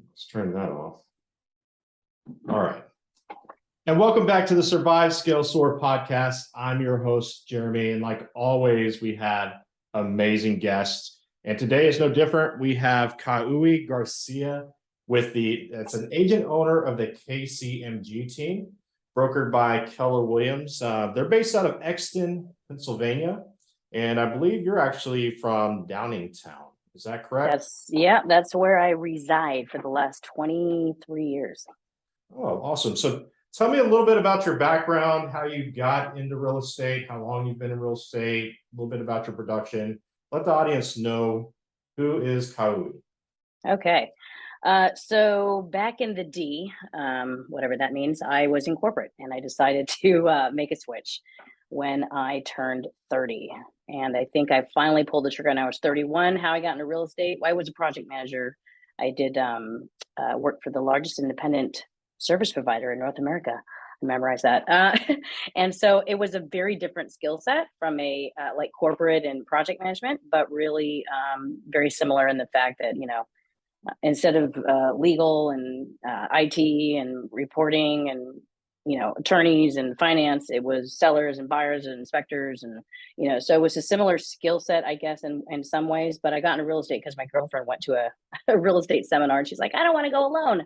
Let's turn that off. All right. And welcome back to the Survive Scale Soar Podcast. I'm your host, Jeremy. And like always, we had amazing guests. And today is no different. We have Ka'u'i Garcia it's an agent owner of the KCMG Team, brokered by Keller Williams. They're based out of Exton, Pennsylvania. And I believe you're actually from Downingtown. Is that correct? That's where I reside for the last 23 years. Oh, awesome. So tell me a little bit about your background, how you got into real estate, how long you've been in real estate, a little bit about your production. Let the audience know, who is Kaui. Okay. So back in the D, whatever that means, I was in corporate and I decided to make a switch when I turned 30. And I think I finally pulled the trigger when I was 31. How I got into real estate? Well, I was a project manager. I did work for the largest independent service provider in North America. I memorized that. And so it was a very different skill set from a like corporate and project management, but really very similar in the fact that, instead of legal and IT and reporting and attorneys and finance, it was sellers and buyers and inspectors, and so it was a similar skill set, I guess, in some ways. But I got into real estate because my girlfriend went to a real estate seminar, and she's like, I don't want to go alone,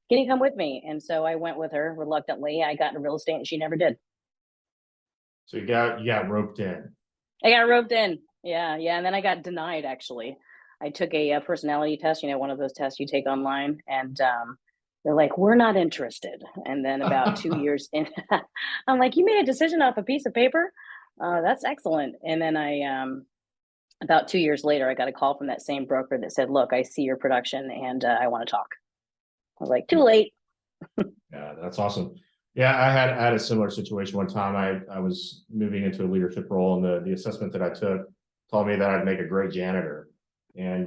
can you come with me? And so I went with her reluctantly. I got into real estate and she never did. So you got roped in. I got roped in. Yeah. And then I got denied, actually. I took a personality test, one of those tests you take online, and they're like, we're not interested. And then about 2 years in, I'm like, you made a decision off a piece of paper? That's excellent. And then about 2 years later, I got a call from that same broker that said, look, I see your production and I want to talk. I was like, too late. Yeah, that's awesome. Yeah, I had a similar situation one time. I was moving into a leadership role, and the assessment that I took told me that I'd make a great janitor. And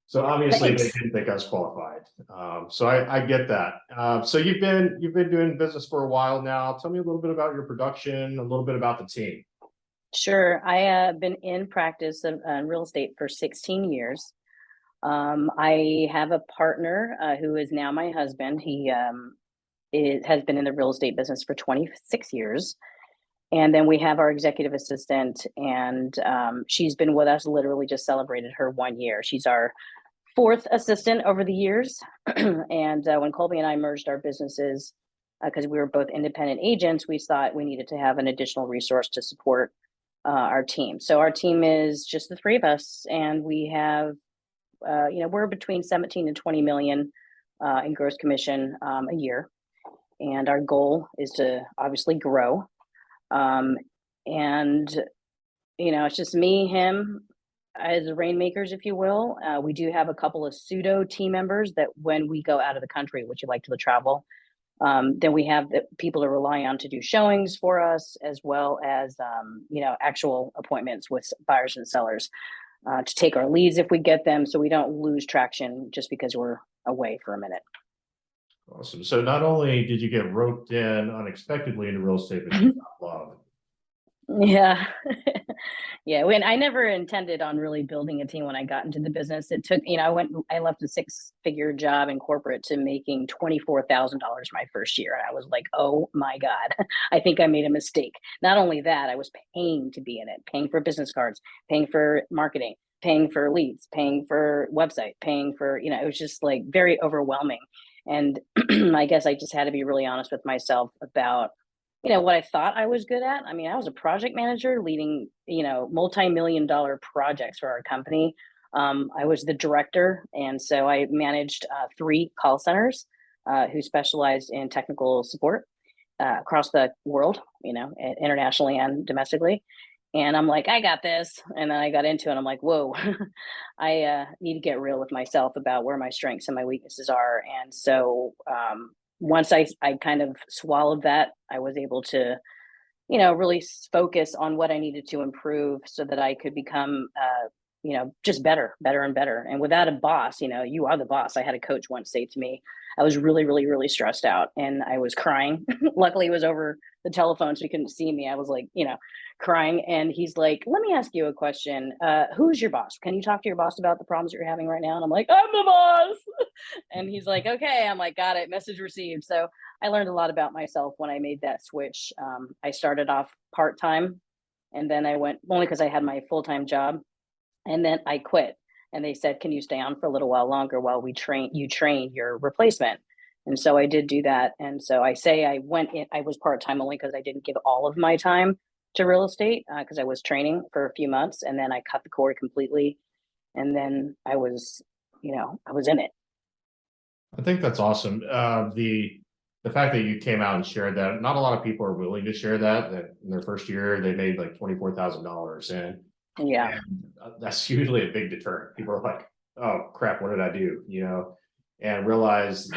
so obviously Thanks. They didn't think I was qualified. So I get that. So you've been doing business for a while now. Tell me a little bit about your production, a little bit about the team. Sure. I have been in practice of real estate for 16 years. I have a partner who is now my husband. He has been in the real estate business for 26 years. And then we have our executive assistant, and she's been with us, literally just celebrated her 1 year. She's our fourth assistant over the years. And when Colby and I merged our businesses, because we were both independent agents, we thought we needed to have an additional resource to support our team. So our team is just the three of us, and we have, we're between 17 and 20 million in gross commission a year. And our goal is to obviously grow. It's just me, him as the rainmakers, if you will. We do have a couple of pseudo team members that when we go out of the country, which you like to travel, then we have the people to rely on to do showings for us, as well as, actual appointments with buyers and sellers to take our leads if we get them, so we don't lose traction just because we're away for a minute. Awesome. So not only did you get roped in unexpectedly into real estate, but you got love. Yeah. Yeah. I never intended on really building a team when I got into the business. It took, I left a 6-figure job in corporate to making $24,000 my first year. And I was like, oh my God, I think I made a mistake. Not only that, I was paying to be in it, paying for business cards, paying for marketing, paying for leads, paying for website, paying for, it was just like very overwhelming. And I guess I just had to be really honest with myself about, what I thought I was good at. I mean, I was a project manager leading, multi-million-dollar projects for our company. I was the director. And so I managed 3 call centers who specialized in technical support across the world, internationally and domestically. And I'm like, I got this. And then I got into it. And I'm like, whoa, I need to get real with myself about where my strengths and my weaknesses are. And so once I kind of swallowed that, I was able to, really focus on what I needed to improve so that I could become just better and better. And without a boss, you are the boss. I had a coach once say to me, I was really, really, really stressed out and I was crying. Luckily it was over the telephone, so he couldn't see me. I was like, crying. And he's like, let me ask you a question. Who's your boss? Can you talk to your boss about the problems that you're having right now? And I'm like, I'm the boss. And he's like, okay. I'm like, got it. Message received. So I learned a lot about myself when I made that switch. I started off part-time and then I went only because I had my full-time job. And then I quit and they said, can you stay on for a little while longer while you train your replacement? And so I did do that. And so I say I was part-time only because I didn't give all of my time to real estate because I was training for a few months and then I cut the cord completely. And then I was in it. I think that's awesome. The fact that you came out and shared that, not a lot of people are willing to share that in their first year, they made like $24,000. And that's usually a big deterrent. People are like, oh crap, what did I do? And realize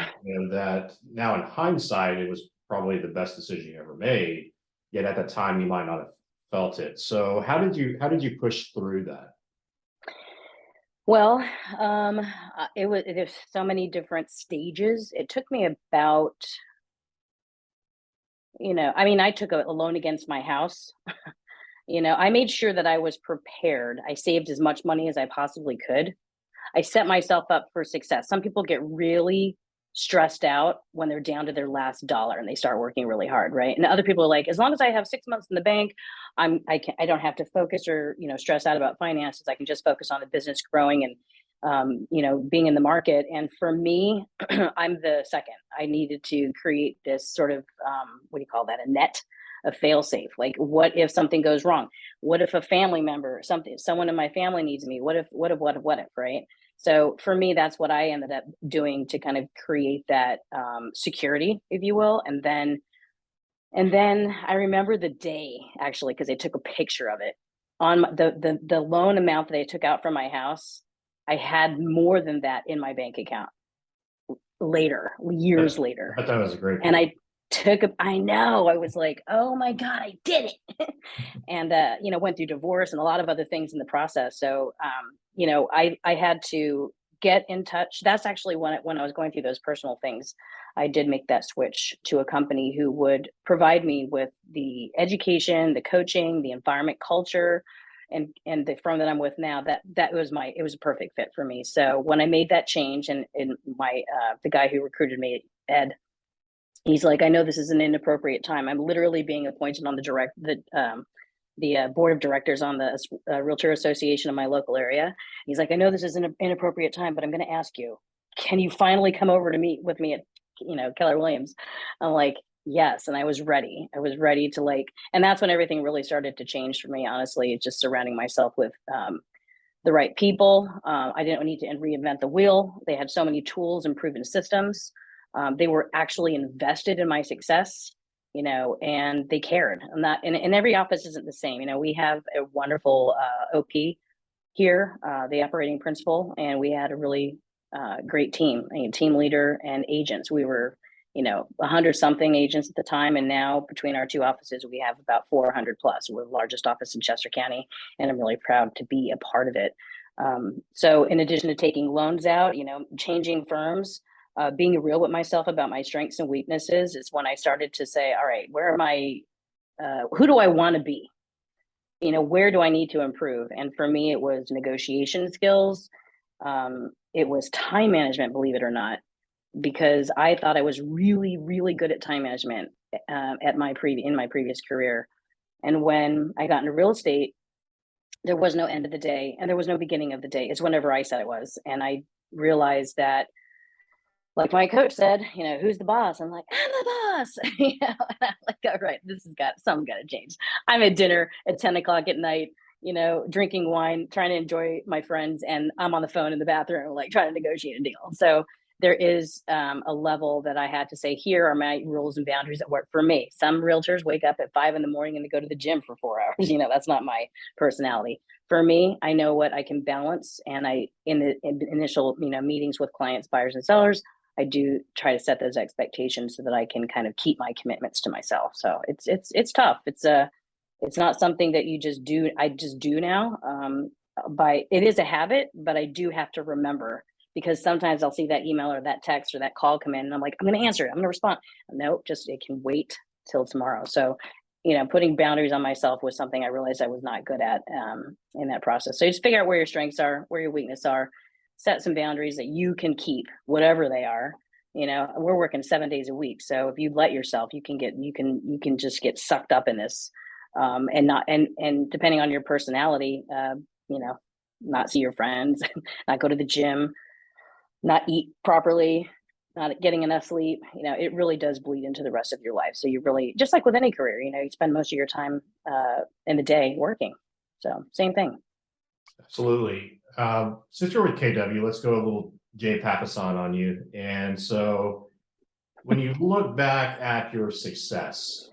that now in hindsight, it was probably the best decision you ever made. Yet at the time, you might not have felt it. So how did you push through that? Well, there's so many different stages. It took me about, I took a loan against my house. I made sure that I was prepared. I saved as much money as I possibly could. I set myself up for success. Some people get really stressed out when they're down to their last dollar and they start working really hard, right? And other people are like, as long as I have 6 months in the bank, I don't have to focus or stress out about finances. I can just focus on the business growing and being in the market. And for me, I'm the second. I needed to create this sort of what do you call that? A net. A fail safe. Like, what if something goes wrong? What if a family member, someone in my family needs me? What if, right? So for me, that's what I ended up doing to kind of create that security, if you will. And then I remember the day actually, because I took a picture of it on the loan amount that I took out from my house. I had more than that in my bank account years later. I thought that was a great and I know, I was like, oh my God, I did it. And, went through divorce and a lot of other things in the process. So, I had to get in touch. That's actually when I was going through those personal things, I did make that switch to a company who would provide me with the education, the coaching, the environment, culture, and the firm that I'm with now, it was a perfect fit for me. So when I made that change and the guy who recruited me, Ed, he's like, I know this is an inappropriate time. I'm literally being appointed on the board of directors on the Realtor Association in my local area. He's like, I know this is an inappropriate time, but I'm going to ask you, can you finally come over to meet with me at, Keller Williams? I'm like, yes. And I was ready. to and that's when everything really started to change for me, honestly, just surrounding myself with the right people. I didn't need to reinvent the wheel. They had so many tools and proven systems. They were actually invested in my success, and they cared. And every office isn't the same. We have a wonderful OP here, the operating principal, and we had a really great team, team leader and agents. We were, 100 something agents at the time. And now between our two offices, we have about 400 plus. We're the largest office in Chester County, and I'm really proud to be a part of it. So in addition to taking loans out, changing firms, being real with myself about my strengths and weaknesses is when I started to say, all right, who do I want to be? Where do I need to improve? And for me, it was negotiation skills. It was time management, believe it or not, because I thought I was really, really good at time management in my previous career. And when I got into real estate, there was no end of the day and there was no beginning of the day. It's whenever I said it was. And I realized that, like my coach said, who's the boss? I'm like, I'm the boss. And I'm like, all right, something got to change. I'm at dinner at 10 o'clock at night, drinking wine, trying to enjoy my friends. And I'm on the phone in the bathroom, like trying to negotiate a deal. So there is a level that I had to say, here are my rules and boundaries that work for me. Some realtors wake up at 5 a.m. and they go to the gym for 4 hours. That's not my personality. For me, I know what I can balance. And in the initial, meetings with clients, buyers and sellers, I do try to set those expectations so that I can kind of keep my commitments to myself. So it's tough. It's not something that you just do. I just do now. it is a habit, but I do have to remember, because sometimes I'll see that email or that text or that call come in and I'm like, I'm going to answer it. I'm going to respond. No, just, it can wait till tomorrow. So, putting boundaries on myself was something I realized I was not good at in that process. So just figure out where your strengths are, where your weaknesses are, set some boundaries that you can keep, whatever they are. We're working 7 days a week. So if you let yourself, you can just get sucked up in this and depending on your personality, not see your friends, not go to the gym, not eat properly, not getting enough sleep, it really does bleed into the rest of your life. So you really, just like with any career, you spend most of your time in the day working. So same thing. Absolutely. Since you're with KW, let's go a little Jay Papasan on you. And so when you look back at your success,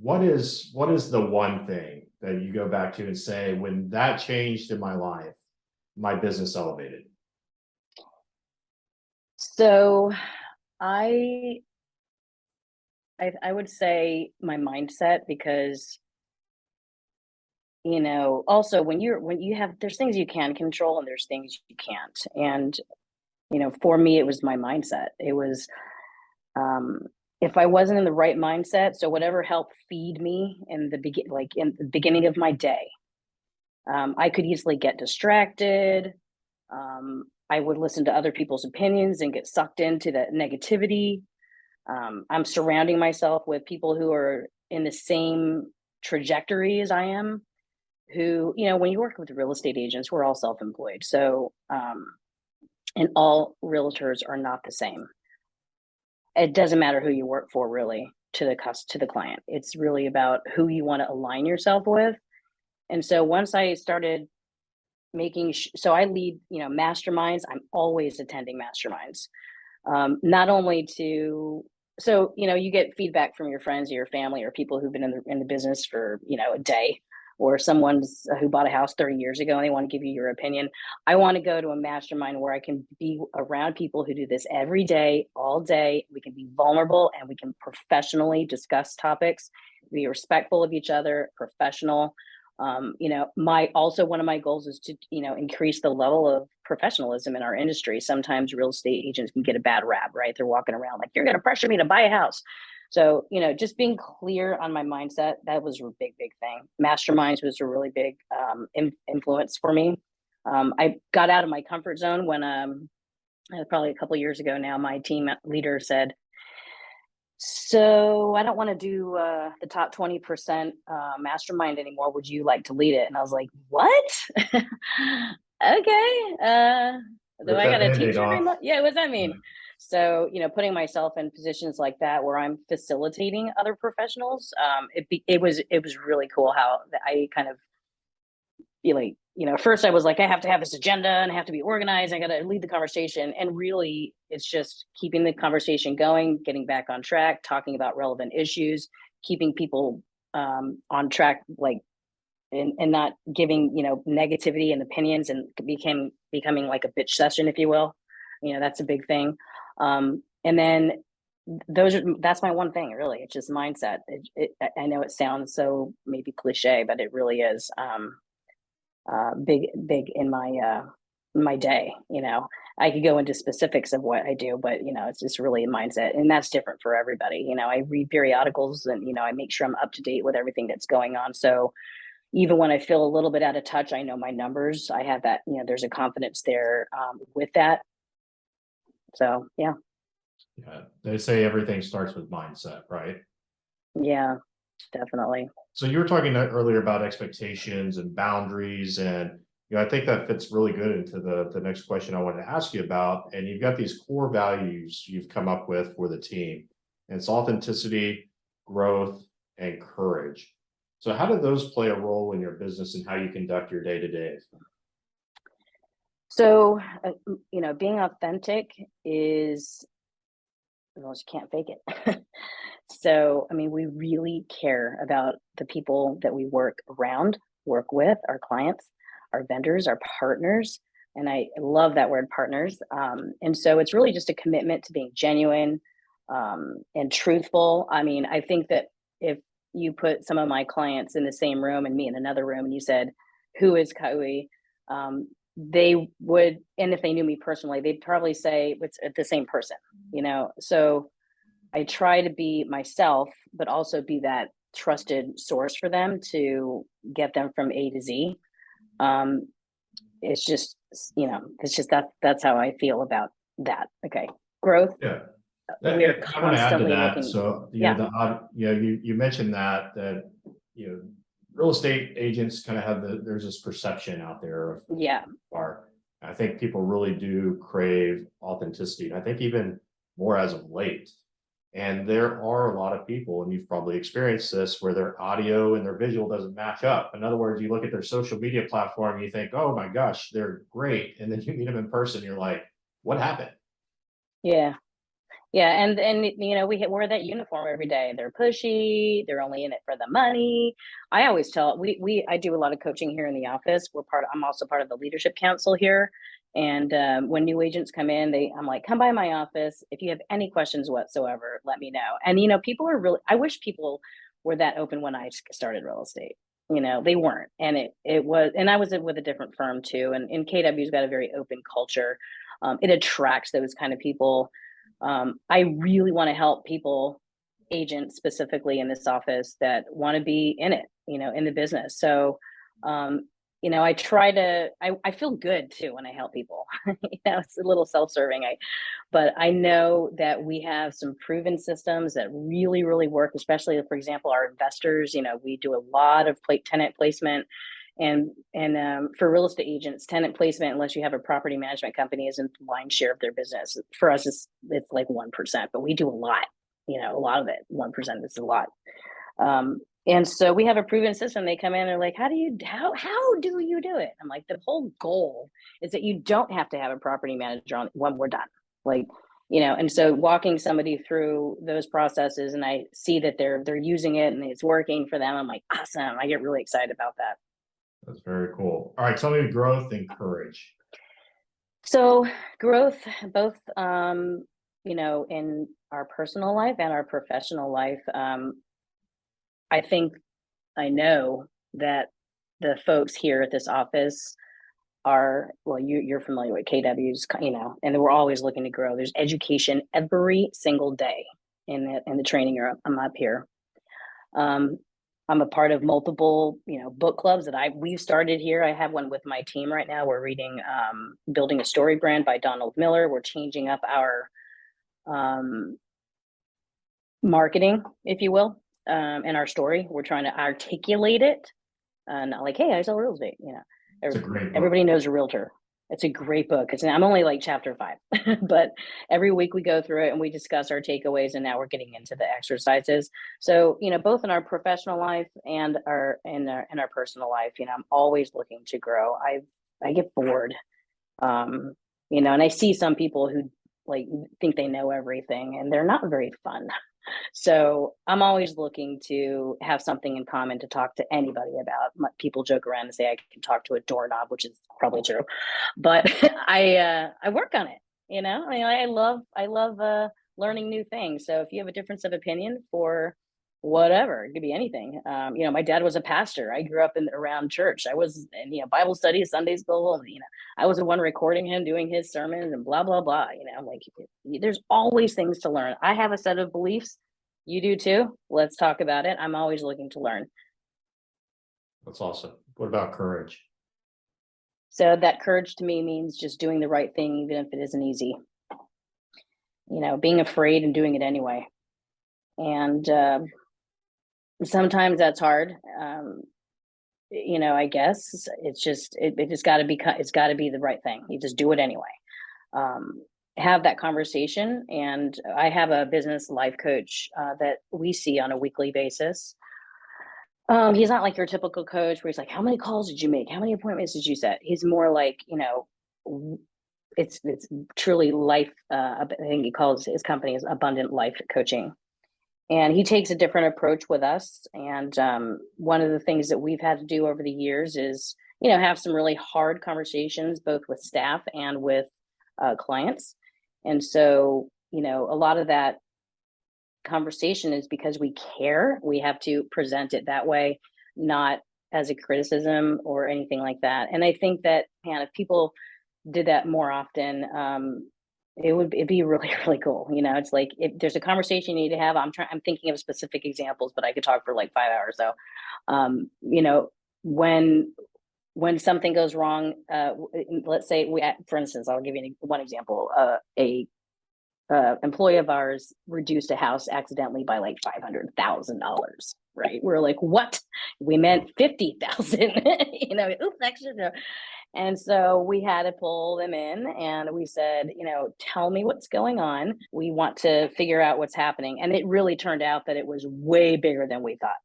what is the one thing that you go back to and say, when that changed in my life, my business elevated? So I would say my mindset, because also when you have, there's things you can control and there's things you can't. And for me, it was my mindset. It was if I wasn't in the right mindset, so whatever helped feed me in the beginning of my day, I could easily get distracted. I would listen to other people's opinions and get sucked into that negativity. I'm surrounding myself with people who are in the same trajectory as I am, who, when you work with real estate agents, we're all self-employed. So, and all realtors are not the same. It doesn't matter who you work for, really, to the client. It's really about who you want to align yourself with. And so once I started so I lead, masterminds. I'm always attending masterminds. Not only so you get feedback from your friends or your family or people who've been in the business for a day, or someone's who bought a house 30 years ago and they want to give you your opinion. I want to go to a mastermind where I can be around people who do this every day, all day. We can be vulnerable and we can professionally discuss topics, be respectful of each other, professional. One of my goals is to, increase the level of professionalism in our industry. Sometimes real estate agents can get a bad rap, right? They're walking around like, you're going to pressure me to buy a house. So, just being clear on my mindset, that was a big, big thing. Masterminds was a really big influence for me. I got out of my comfort zone when probably a couple of years ago now, my team leader said, so I don't want to do the top 20% mastermind anymore. Would you like to lead it? And I was like, what? Okay. Do I got to teach every month? Yeah, what does that mean? So, putting myself in positions like that where I'm facilitating other professionals, it was really cool how I kind of feel like, first I was like, I have to have this agenda and I have to be organized. I got to lead the conversation. And really, it's just keeping the conversation going, getting back on track, talking about relevant issues, keeping people on track, and not giving, negativity and opinions, and becoming like a bitch session, if you will. That's a big thing. And then that's my one thing, really. It's just mindset. I know it sounds so maybe cliche, but it really is. Big in my day. I could go into specifics of what I do, but it's just really a mindset, and that's different for everybody. I read periodicals and I make sure I'm up to date with everything that's going on. So even when I feel a little bit out of touch, I know my numbers. I have that, there's a confidence there with that. So yeah, they say everything starts with mindset, right? Yeah, definitely. So you were talking earlier about expectations and boundaries, and I think that fits really good into the next question I wanted to ask you about. And you've got these core values you've come up with for the team, and it's authenticity, growth, and courage. So how do those play a role in your business and how you conduct your day-to-day? So, being authentic is, well, you can't fake it. So, we really care about the people that we work with, our clients, our vendors, our partners. And I love that word, partners. And so it's really just a commitment to being genuine and truthful. I think that if you put some of my clients in the same room and me in another room and you said, who is Kaui? they would, and if they knew me personally, they'd probably say it's the same person, So I try to be myself, but also be that trusted source for them to get them from A to Z. It's just, that's how I feel about that. Okay. Growth. Yeah. We're I want to add to constantly that. looking. So, Yeah. you mentioned that, real estate agents kind of have there's this perception out there of Yeah. I think people really do crave authenticity. And I think even more as of late. And there are a lot of people, and you've probably experienced this, where their audio and their visual doesn't match up. In other words, you look at their social media platform, and you think, oh my gosh, they're great. And then you meet them in person, you're like, what happened? Yeah. Yeah, and we wear that uniform every day. They're pushy. They're only in it for the money. I always tell I do a lot of coaching here in the office. I'm also part of the leadership council here. And when new agents come in, I'm like, come by my office. If you have any questions whatsoever, let me know. And people are really. I wish people were that open when I started real estate. They weren't, and it was. And I was with a different firm too. And KW's got a very open culture. It attracts those kind of people. I really want to help people, agents specifically in this office, that want to be in it, in the business. So, I try to, I feel good too when I help people. It's a little self-serving, but I know that we have some proven systems that really, really work, especially, for example, our investors. We do a lot of tenant placement. And for real estate agents, tenant placement, unless you have a property management company, isn't the lion's share of their business. For us, it's like 1%, but we do a lot. A lot of it. 1% is a lot. And so we have a proven system. They come in, they're like, how do you do it? I'm like, the whole goal is that you don't have to have a property manager on when we're done. And so walking somebody through those processes, and I see that they're using it and it's working for them. I'm like, awesome. I get really excited about that. That's very cool. All right, tell me growth and courage. So growth, both, in our personal life and our professional life. I know that the folks here at this office are, well, you're familiar with KW's, and we're always looking to grow. There's education every single day in the training room. I'm up here. I'm a part of multiple, book clubs that we've started here. I have one with my team right now. We're reading Building a Story Brand by Donald Miller. We're changing up our marketing, if you will, and our story. We're trying to articulate it. Not like, hey, I sell real estate. Everybody knows a realtor. It's a great book. I'm only like chapter 5, but every week we go through it and we discuss our takeaways, and now we're getting into the exercises. So, both in our professional life and in our personal life, I'm always looking to grow. I get bored, and I see some people who think they know everything, and they're not very fun. So I'm always looking to have something in common to talk to anybody about. People joke around and say I can talk to a doorknob, which is probably true, but I work on it. I love learning new things. So if you have a difference of opinion for whatever, it could be anything. My dad was a pastor. I grew up around church. I was in Bible study, Sunday school. I was the one recording him doing his sermons and blah blah blah. There's always things to learn. I have a set of beliefs. You do too. Let's talk about it. I'm always looking to learn. That's awesome. What about courage? So that courage to me means just doing the right thing, even if it isn't easy. Being afraid and doing it anyway. And sometimes that's hard. I guess it's just it's got to be the right thing. You just do it anyway. Have that conversation. And I have a business life coach that we see on a weekly basis. He's not like your typical coach where he's like, how many calls did you make? How many appointments did you set? He's more like, it's truly life. I think he calls his company is Abundant Life Coaching. And he takes a different approach with us. And one of the things that we've had to do over the years is, have some really hard conversations, both with staff and with clients. And so, a lot of that conversation is because we care. We have to present it that way, not as a criticism or anything like that. And I think that, man, if people did that more often, it'd be really, really cool. It's like, if there's a conversation you need to have, I'm thinking of specific examples, but I could talk for like 5 hours. So, when something goes wrong, let's say for instance, I'll give you one example. A employee of ours reduced a house accidentally by like $500,000. Right? We're like, what? We meant 50,000. Oops, extra. And so we had to pull them in, and we said, tell me what's going on. We want to figure out what's happening. And it really turned out that it was way bigger than we thought.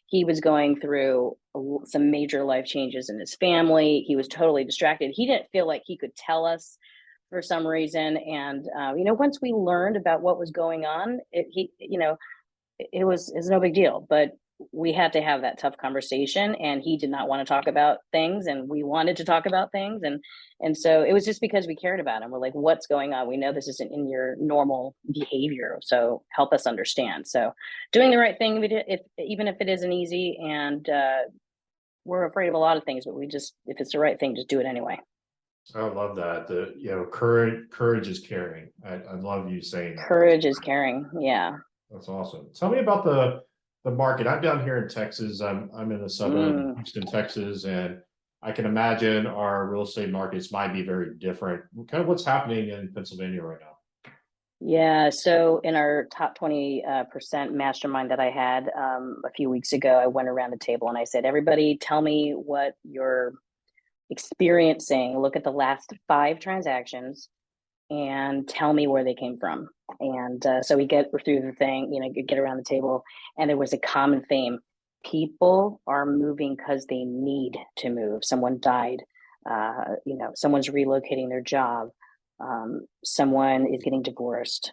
He was going through some major life changes in his family. He was totally distracted. He didn't feel like he could tell us for some reason. And, once we learned about what was going on, it was no big deal, but we had to have that tough conversation, and he did not want to talk about things, and we wanted to talk about things. And so it was just because we cared about him. We're like, what's going on? We know this isn't in your normal behavior, so help us understand. So doing the right thing, even if it isn't easy, and we're afraid of a lot of things, but if it's the right thing, just do it anyway. I love that. Courage is caring. I love you saying that. Courage is caring. Yeah. That's awesome. Tell me about the market. I'm down here in Texas. I'm in the suburb of Houston, Texas, and I can imagine our real estate markets might be very different. Kind of what's happening in Pennsylvania right now? Yeah. So in our top 20% mastermind that I had a few weeks ago, I went around the table and I said, everybody, tell me what you're experiencing. Look at the last 5 transactions and tell me where they came from. And so we get through the thing, get around the table, and there was a common theme. People are moving because they need to move. Someone died, someone's relocating their job, someone is getting divorced.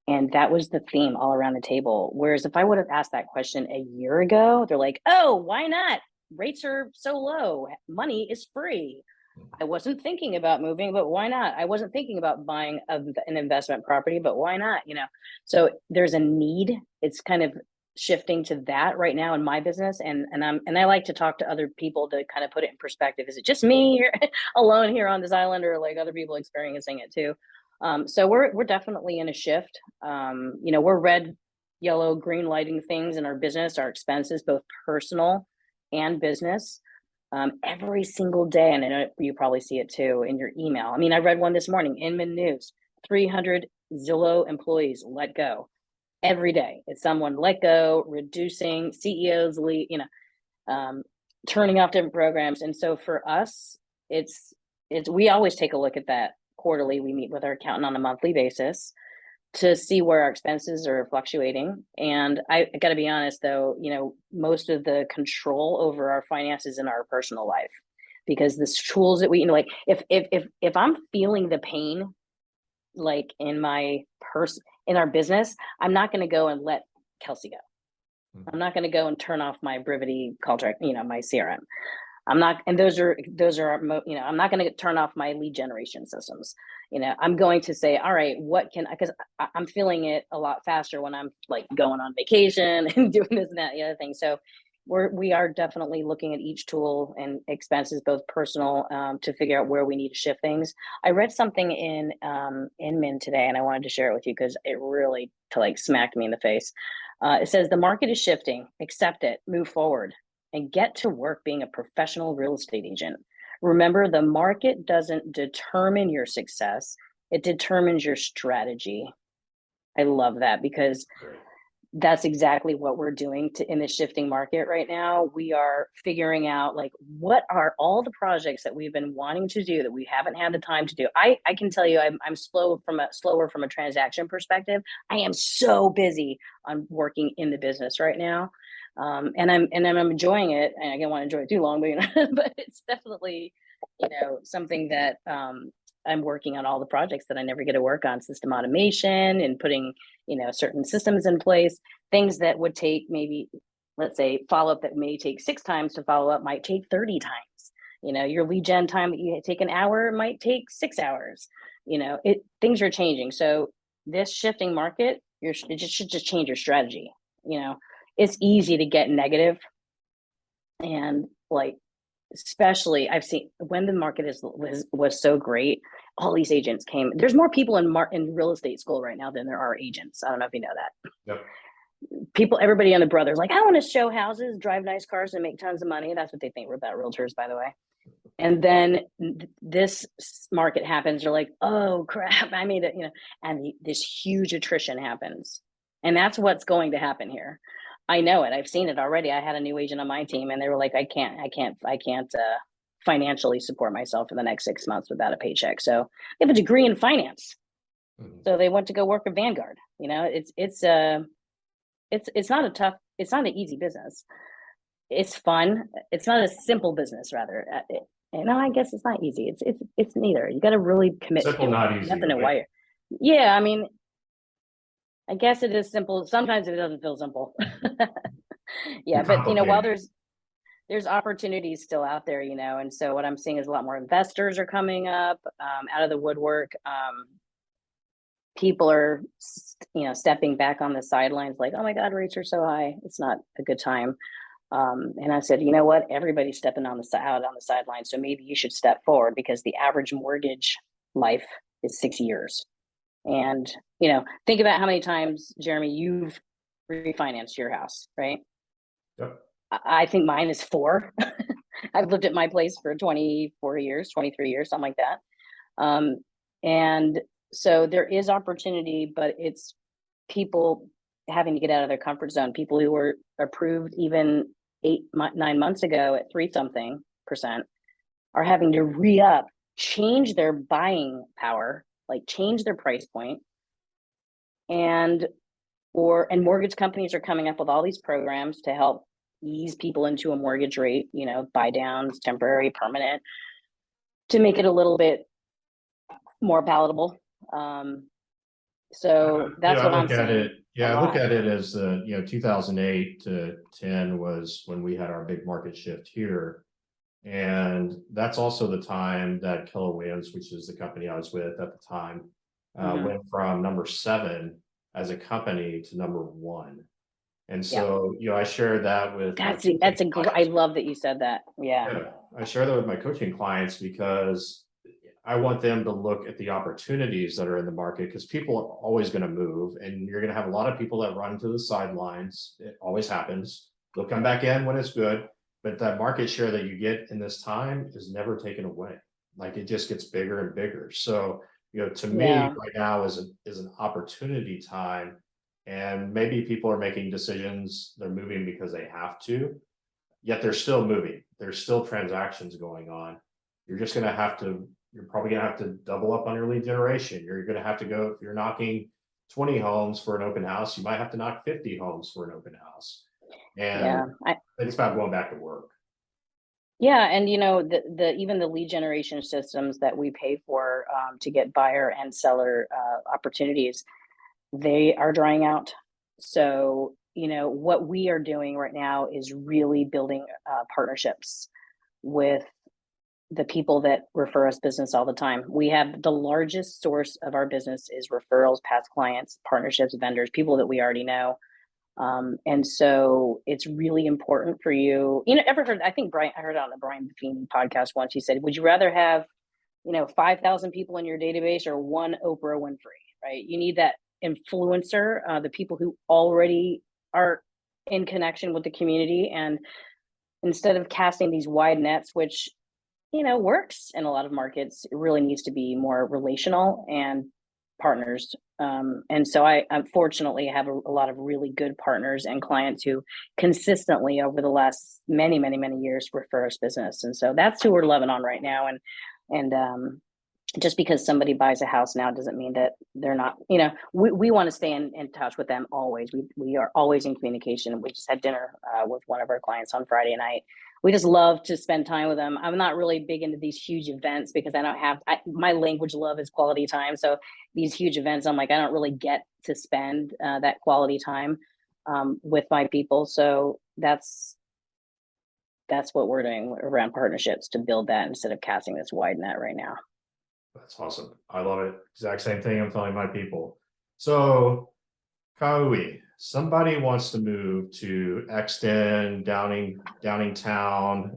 And that was the theme all around the table. Whereas if I would have asked that question a year ago, they're like, oh, why not? Rates are so low. Money is free. I wasn't thinking about moving, but why not? I wasn't thinking about buying an investment property, but why not? So there's a need. It's kind of shifting to that right now in my business. And I like to talk to other people to kind of put it in perspective. Is it just me here alone here on this island, or like other people experiencing it too? So we're definitely in a shift. We're red, yellow, green lighting things in our business, our expenses, both personal and business. Every single day, and I know you probably see it too in your email. I mean, I read one this morning, Inman News, 300 Zillow employees let go. Every day, it's someone let go, reducing, CEOs leave, turning off different programs. And so for us, it's we always take a look at that quarterly. We meet with our accountant on a monthly basis to see where our expenses are fluctuating. And I got to be honest, though, most of the control over our finances in our personal life, because the tools that we, like if I'm feeling the pain, like in our business, I'm not going to go and let Kelsey go. I'm not going to go and turn off my Brivity contract, my CRM. I'm not, and those are, I'm not going to turn off my lead generation systems. I'm going to say, all right, because I'm feeling it a lot faster when I'm like going on vacation and doing this and that, the other thing. So we are definitely looking at each tool and expenses, both personal, to figure out where we need to shift things. I read something in Min today, and I wanted to share it with you because it really smacked me in the face. It says the market is shifting, accept it, move forward, and get to work being a professional real estate agent. Remember, the market doesn't determine your success. It determines your strategy. I love that, because that's exactly what we're doing in the shifting market right now. We are figuring out what are all the projects that we've been wanting to do that we haven't had the time to do. I can tell you, I'm slower from a transaction perspective. I am so busy on working in the business right now. And I'm enjoying it, and I don't want to enjoy it too long, but it's definitely, something that I'm working on all the projects that I never get to work on, system automation and putting, certain systems in place, things that would take maybe, let's say, follow-up that may take 6 times to follow up might take 30 times. Your lead gen time that you take an hour might take 6 hours. Things are changing. So this shifting market, it should just change your strategy. It's easy to get negative, and like, especially I've seen when the market was so great, all these agents came. There's more people in real estate school right now than there are agents. I don't know if you know that. Yep. People, everybody and the brothers, like, I want to show houses, drive nice cars, and make tons of money. That's what they think about realtors, by the way. And then this market happens. You're like, oh crap, I made it, and this huge attrition happens. And that's what's going to happen here. I know it. I've seen it already. I had a new agent on my team and they were like, I can't financially support myself for the next 6 months without a paycheck. So they have a degree in finance. Mm-hmm. So they went to go work at Vanguard. It's not an easy business. It's fun. It's not a simple business, rather. I guess it's not easy. It's neither. You got to really commit. Simple, not easy. You have to know why. Yeah, I mean, I guess it is simple. Sometimes it doesn't feel simple. Yeah, but while there's opportunities still out there, and so what I'm seeing is a lot more investors are coming up out of the woodwork. People are, stepping back on the sidelines, like, oh my God, rates are so high. It's not a good time. And I said, you know what? Everybody's stepping out on the sidelines. So maybe you should step forward, because the average mortgage life is 6 years. And, think about how many times, Jeremy, you've refinanced your house, right? Yep. I think mine is 4. I've lived at my place for 24 years, 23 years, something like that. And so there is opportunity, but it's people having to get out of their comfort zone. People who were approved even 9 months ago at 3-something% are having to re-up, change their buying power, like change their price point. And mortgage companies are coming up with all these programs to help ease people into a mortgage rate, buy downs, temporary, permanent, to make it a little bit more palatable. So that's what I'm saying. I look at it as 2008 to 10 was when we had our big market shift here. And that's also the time that Keller Williams, which is the company I was with at the time, went from number 7 as a company to number 1. And so, I share that with I love that you said that. Yeah. I share that with my coaching clients, because I want them to look at the opportunities that are in the market, because people are always going to move, and you're going to have a lot of people that run to the sidelines. It always happens. They'll come back in when it's good, but that market share that you get in this time is never taken away. Like, it just gets bigger and bigger. So, to me right now is an opportunity time, and maybe people are making decisions. They're moving because they have to, yet they're still moving. There's still transactions going on. You're probably going to have to double up on your lead generation. You're going to have to go, if you're knocking 20 homes for an open house, you might have to knock 50 homes for an open house. And it's about going back to work. Yeah, and even the lead generation systems that we pay for to get buyer and seller opportunities, they are drying out. So what we are doing right now is really building partnerships with the people that refer us business all the time. We have the largest source of our business is referrals, past clients, partnerships, vendors, people that we already know. And so it's really important for you. Ever heard, I heard it on the Brian Buffini podcast once. He said, would you rather have, 5,000 people in your database or one Oprah Winfrey, right? You need that influencer, the people who already are in connection with the community. And instead of casting these wide nets, which works in a lot of markets, it really needs to be more relational and partners. And so I unfortunately have a lot of really good partners and clients who consistently over the last many, many, many years refer us business. And so that's who we're loving on right now. And just because somebody buys a house now doesn't mean that they're not, we want to stay in touch with them always. We are always in communication. We just had dinner with one of our clients on Friday night. We just love to spend time with them. I'm not really big into these huge events because my language love is quality time. So these huge events, I'm like, I don't really get to spend that quality time with my people. So that's what we're doing around partnerships to build that instead of casting this wide net right now. That's awesome. I love it. Exact same thing I'm telling my people. So, Kaui, somebody wants to move to Exton, Downingtown,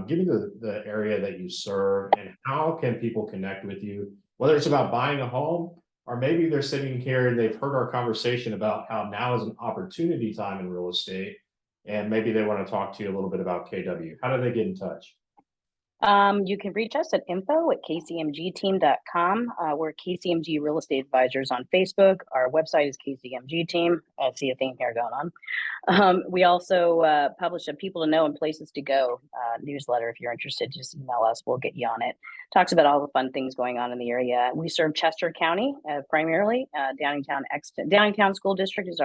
give me the area that you serve and how can people connect with you, whether it's about buying a home or maybe they're sitting here and they've heard our conversation about how now is an opportunity time in real estate and maybe they want to talk to you a little bit about KW. How do they get in touch? You can reach us at info@kcmgteam.com. We're KCMG Real Estate Advisors on Facebook. Our website is KCMG Team. I see a theme here going on. We also publish a People to Know and Places to Go newsletter. If you're interested, just email us. We'll get you on it. Talks about all the fun things going on in the area. We serve Chester County primarily. Downingtown School District is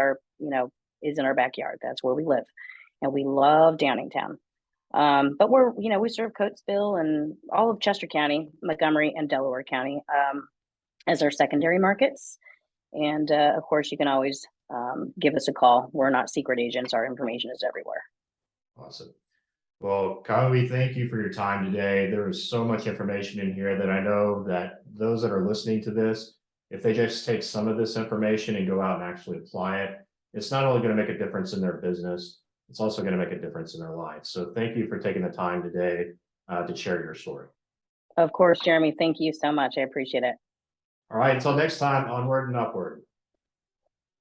is in our backyard. That's where we live, and we love Downingtown. But we serve Coatesville and all of Chester County, Montgomery, and Delaware County as our secondary markets. And of course, you can always give us a call. We're not secret agents. Our information is everywhere. Awesome. Well, Kaui, thank you for your time today. There is so much information in here that I know that those that are listening to this, if they just take some of this information and go out and actually apply it, it's not only going to make a difference in their business, it's also going to make a difference in their lives. So thank you for taking the time today to share your story. Of course, Jeremy. Thank you so much. I appreciate it. All right. Until next time, onward and upward.